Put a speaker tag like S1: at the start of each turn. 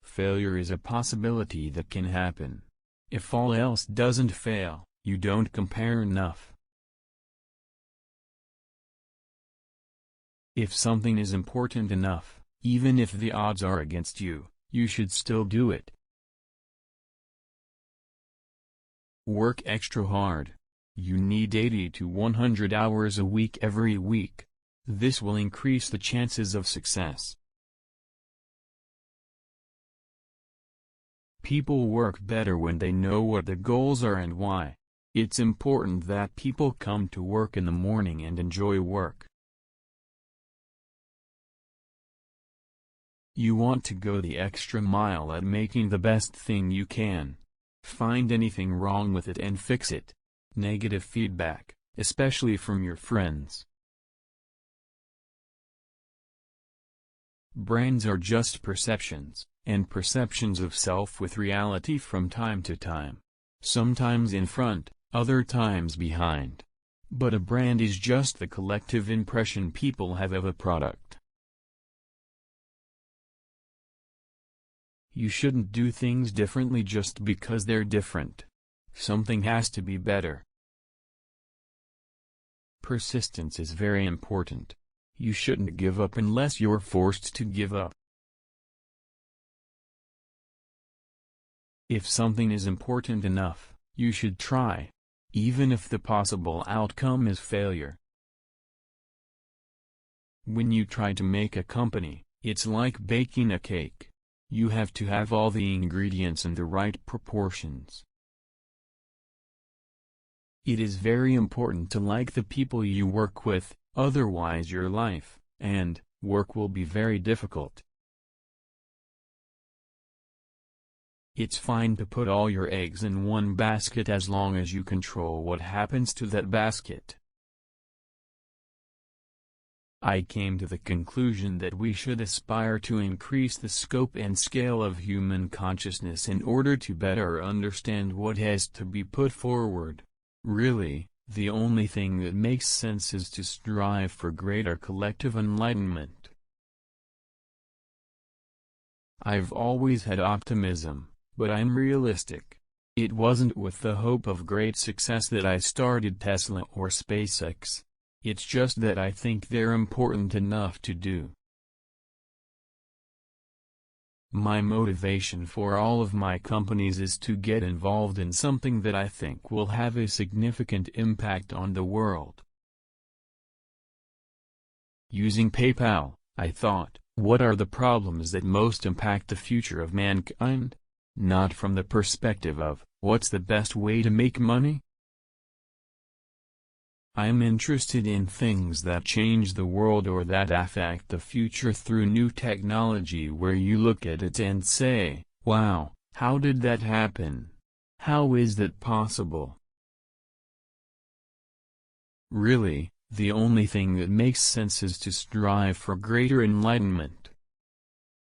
S1: Failure is a possibility that can happen. If all else doesn't fail, you don't compare enough. If something is important enough, even if the odds are against you, you should still do it. Work extra hard. You need 80 to 100 hours a week every week. This will increase the chances of success. People work better when they know what the goals are and why. It's important that people come to work in the morning and enjoy work. You want to go the extra mile at making the best thing you can. Find anything wrong with it and fix it. Negative feedback, especially from your friends. Brands are just perceptions, and perceptions of self with reality from time to time. Sometimes in front, other times behind. But a brand is just the collective impression people have of a product. You shouldn't do things differently just because they're different. Something has to be better. Persistence is very important. You shouldn't give up unless you're forced to give up. If something is important enough, you should try, even if the possible outcome is failure. When you try to make a company, it's like baking a cake. You have to have all the ingredients in the right proportions. It is very important to like the people you work with, otherwise your life and work will be very difficult. It's fine to put all your eggs in one basket as long as you control what happens to that basket. I came to the conclusion that we should aspire to increase the scope and scale of human consciousness in order to better understand what has to be put forward. Really, the only thing that makes sense is to strive for greater collective enlightenment. I've always had optimism, but I'm realistic. It wasn't with the hope of great success that I started Tesla or SpaceX. It's just that I think they're important enough to do. My motivation for all of my companies is to get involved in something that I think will have a significant impact on the world. Using PayPal, I thought, what are the problems that most impact the future of mankind? Not from the perspective of, what's the best way to make money? I'm interested in things that change the world or that affect the future through new technology where you look at it and say, wow, how did that happen? How is that possible? Really, the only thing that makes sense is to strive for greater enlightenment.